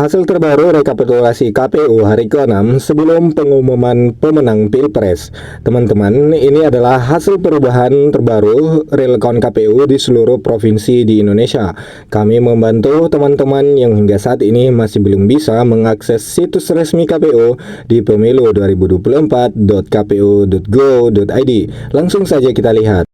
hasil terbaru rekapitulasi KPU hari ke-6 sebelum pengumuman pemenang Pilpres. Teman-teman, ini adalah hasil perubahan terbaru real count KPU di seluruh provinsi di Indonesia. Kami membantu teman-teman yang hingga saat ini masih belum bisa mengakses situs resmi KPU di pemilu2024.kpu.go.id. Langsung saja kita lihat.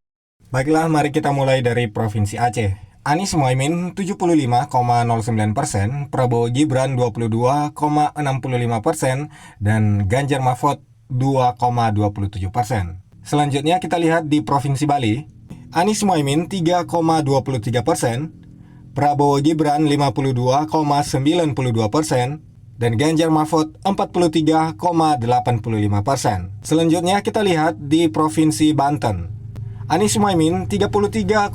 Baiklah, mari kita mulai dari Provinsi Aceh. Anies Muhaimin 75,09%, Prabowo Gibran 22,65%, dan Ganjar Mahfud 2,27%. Selanjutnya kita lihat di Provinsi Bali. Anies Muhaimin 3,23%, Prabowo Gibran 52,92%, dan Ganjar Mahfud 43,85%. Selanjutnya kita lihat di Provinsi Banten. Anies Muhaimin 33,78%,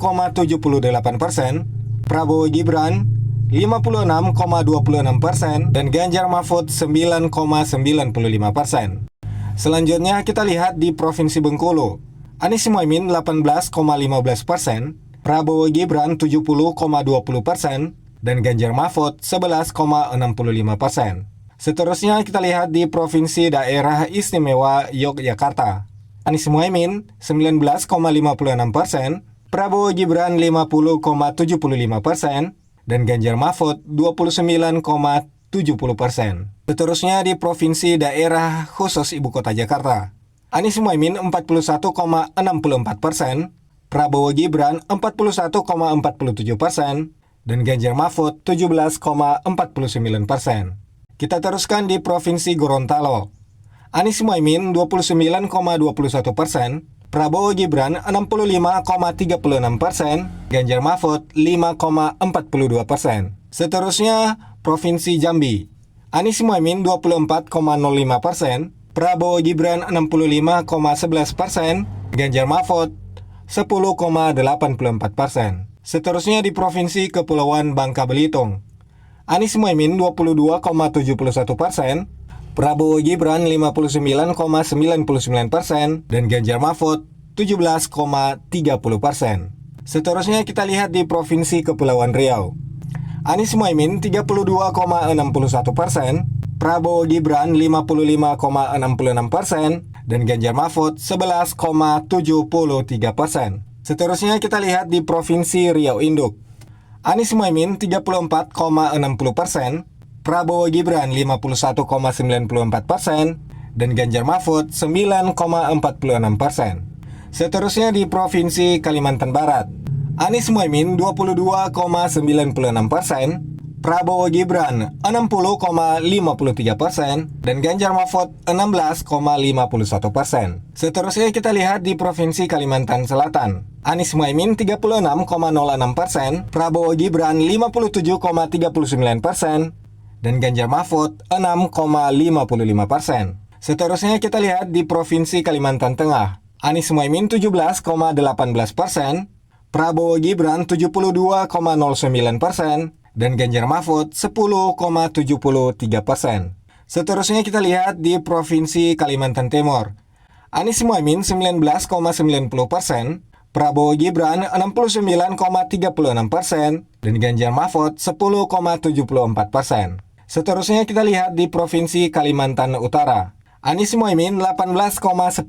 Prabowo Gibran 56,26%, dan Ganjar Mahfud 9,95%. Selanjutnya kita lihat di Provinsi Bengkulu. Anies Muhaimin 18,15%, Prabowo Gibran 70,20%, dan Ganjar Mahfud 11,65%. Seterusnya kita lihat di Provinsi Daerah Istimewa Yogyakarta. Anies Muhaimin 19,56%, Prabowo Gibran 50,75%, dan Ganjar Mahfud 29,70%. Seterusnya di Provinsi Daerah Khusus Ibu Kota Jakarta. Anies Muhaimin 41,64%, Prabowo Gibran 41,47%, dan Ganjar Mahfud 17,49%. Kita teruskan di Provinsi Gorontalo. Anies Muhaimin 29,21%, Prabowo Gibran 65,36%, Ganjar Mahfud 5,42%. Seterusnya Provinsi Jambi. Anies Muhaimin 24,05%, Prabowo Gibran 65,11%, Ganjar Mahfud 10,84%. Seterusnya di Provinsi Kepulauan Bangka Belitung. Anies Muhaimin 22,71%, Prabowo Gibran 59,99%, dan Ganjar Mahfud 17,30%. Seterusnya kita lihat di Provinsi Kepulauan Riau. Anies Muhaimin 32,61%, Prabowo Gibran 55,66%, dan Ganjar Mahfud 11,73%. Seterusnya kita lihat di Provinsi Riau Induk. Anies Muhaimin 34,60%, Prabowo Gibran 51,94%, dan Ganjar Mahfud 9,46%. Seterusnya di Provinsi Kalimantan Barat. Anies Muhaimin 22,96%, Prabowo Gibran 60,53%, dan Ganjar Mahfud 16,51%. Seterusnya kita lihat di Provinsi Kalimantan Selatan. Anies Muhaimin 36,06%, Prabowo Gibran 57,39%, dan Ganjar Mahfud 6,55%. Seterusnya kita lihat di Provinsi Kalimantan Tengah. Anies Muhaimin 17,18%, Prabowo Gibran 72,09%, dan Ganjar Mahfud 10,73%. Seterusnya kita lihat di Provinsi Kalimantan Timur. Anies Muhaimin 19,90%, Prabowo Gibran 69,36%, dan Ganjar Mahfud 10,74%. Seterusnya kita lihat di Provinsi Kalimantan Utara. Anies Muhaimin 18,10%,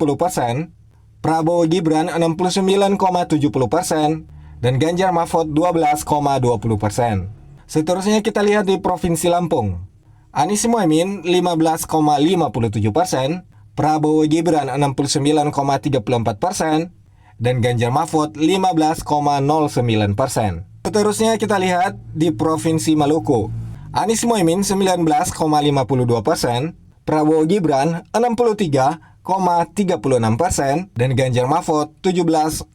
Prabowo Gibran 69,70%, dan Ganjar Mahfud 12,20%. Seterusnya kita lihat di Provinsi Lampung. Anies Muhaimin 15,57%, Prabowo Gibran 69,34%, dan Ganjar Mahfud 15,09%. Seterusnya kita lihat di Provinsi Maluku. Anies Muhaimin 19,52%, Prabowo Gibran 63,36%, dan Ganjar Mahfud 17,12%.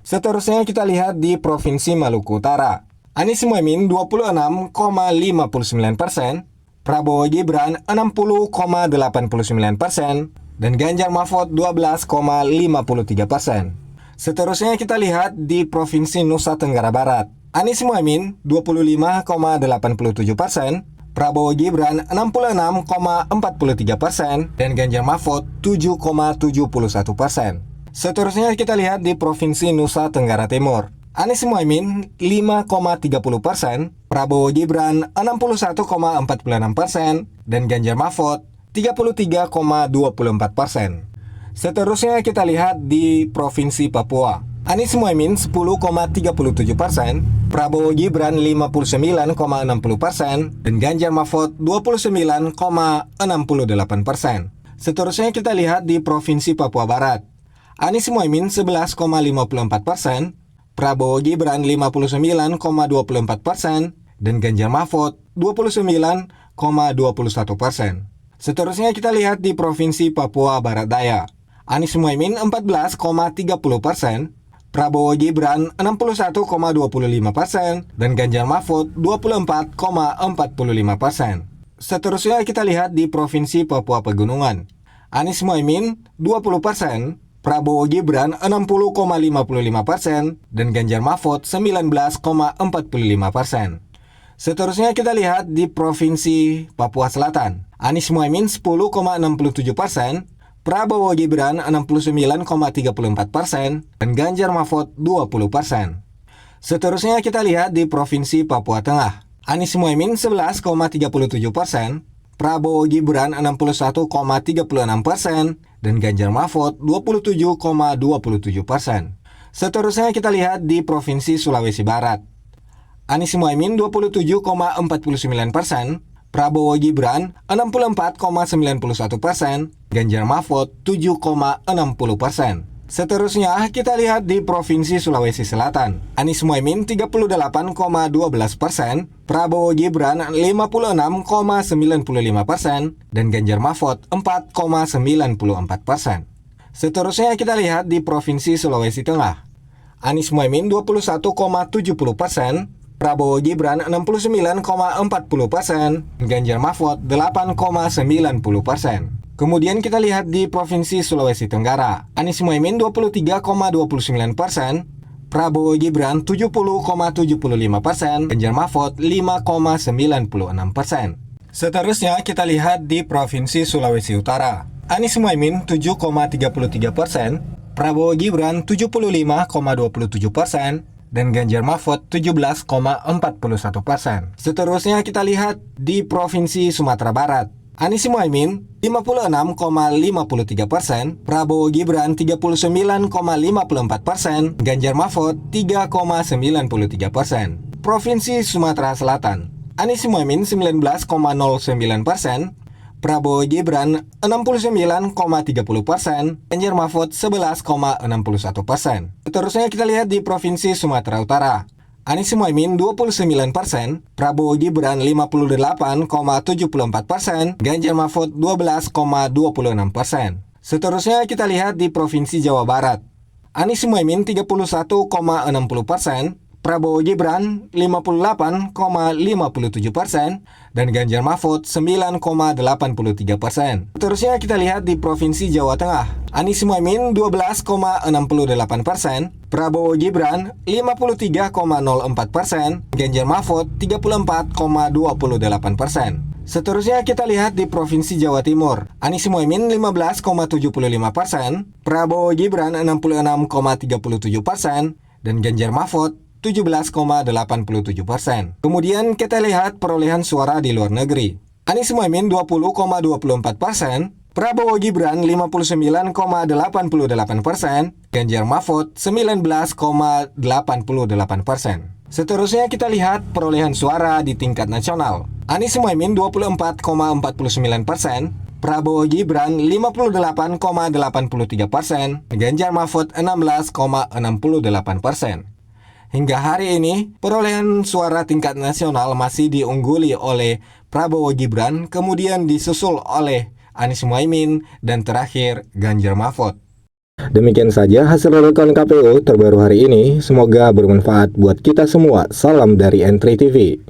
Seterusnya kita lihat di Provinsi Maluku Utara. Anies Muhaimin 26,59%, Prabowo Gibran 60,89%, dan Ganjar Mahfud 12,53%. Seterusnya kita lihat di Provinsi Nusa Tenggara Barat. Anies Muhaimin 25,87%, Prabowo Gibran 66,43%, dan Ganjar Mahfud 7,71%. Seterusnya kita lihat di Provinsi Nusa Tenggara Timur. Anies Muhaimin 5,30%, Prabowo Gibran 61,46%, dan Ganjar Mahfud 33,24%. Seterusnya kita lihat di Provinsi Papua. Anies Muhaimin 10,37%, Prabowo Gibran 59,60%, dan Ganjar Mahfud 29,68%. Seterusnya kita lihat di Provinsi Papua Barat. Anies Muhaimin 11,54%, Prabowo Gibran 59,24%, dan Ganjar Mahfud 29,21%. Seterusnya kita lihat di Provinsi Papua Barat Daya. Anies Muhaimin 14,30%, Prabowo Gibran 61,25%, dan Ganjar Mahfud 24,45%. Seterusnya kita lihat di Provinsi Papua Pegunungan. Anies Muhaimin 20%, Prabowo Gibran 60,55%, dan Ganjar Mahfud 19,45%. Seterusnya kita lihat di Provinsi Papua Selatan. Anies Muhaimin 10,67%, Prabowo Gibran 69,34%, dan Ganjar Mahfud 20%. Seterusnya kita lihat di Provinsi Papua Tengah. Anies Muhaimin 11,37%, Prabowo Gibran 61,36%, dan Ganjar Mahfud 27,27%. Seterusnya kita lihat di Provinsi Sulawesi Barat. Anies Muhaimin 27,49%, Prabowo Gibran 64,91%, Ganjar Mahfud 7,60%. Seterusnya kita lihat di Provinsi Sulawesi Selatan. Anies Muhaimin 38,12%, Prabowo Gibran 56,95%, dan Ganjar Mahfud 4,94%. Seterusnya kita lihat di Provinsi Sulawesi Tengah. Anies Muhaimin 21,70%, Prabowo Gibran 69,40%, Ganjar Mahfud 8,90%. Kemudian kita lihat di Provinsi Sulawesi Tenggara. Anies Muhaimin 23,29%, Prabowo Gibran 70,75%, Ganjar Mahfud 5,96%. Seterusnya kita lihat di Provinsi Sulawesi Utara. Anies Muhaimin 7,33%, Prabowo Gibran 75,27%, dan Ganjar Mahfud 17,41%. Seterusnya kita lihat di Provinsi Sumatera Barat. Anies Muhaimin 56,53%, Prabowo Gibran 39,54%, Ganjar Mahfud 3,93%. Provinsi Sumatera Selatan. Anies Muhaimin 19,09%, Prabowo Gibran 69,30%, Ganjar Mahfud 11,61%. Seterusnya kita lihat di Provinsi Sumatera Utara. Anies Muhaimin 29%, Prabowo Gibran 58,74%, Ganjar Mahfud 12,26%. Seterusnya kita lihat di Provinsi Jawa Barat. Anies Muhaimin 31,60%, Prabowo Gibran 58,57%, dan Ganjar Mahfud 9,83%. Seterusnya kita lihat di Provinsi Jawa Tengah. Anies Muhaimin 12,68%, Prabowo Gibran 53,04%, Ganjar Mahfud 34,28%. Seterusnya kita lihat di Provinsi Jawa Timur. Anies Muhaimin 15,75%, Prabowo Gibran 66,37%, dan Ganjar Mahfud 17,87%. Kemudian kita lihat perolehan suara di luar negeri. Anies Muhaimin 20,24%, Prabowo Gibran 59,88%, Ganjar Mahfud 19,88%. Seterusnya kita lihat perolehan suara di tingkat nasional. Anies Muhaimin 24,49%, Prabowo Gibran 58,83%, Ganjar Mahfud 16,68%. Hingga hari ini, perolehan suara tingkat nasional masih diungguli oleh Prabowo Gibran, kemudian disusul oleh Anies Muhaimin, dan terakhir Ganjar Mahfud. Demikian saja hasil rekon KPU terbaru hari ini. Semoga bermanfaat buat kita semua. Salam dari Entri TV.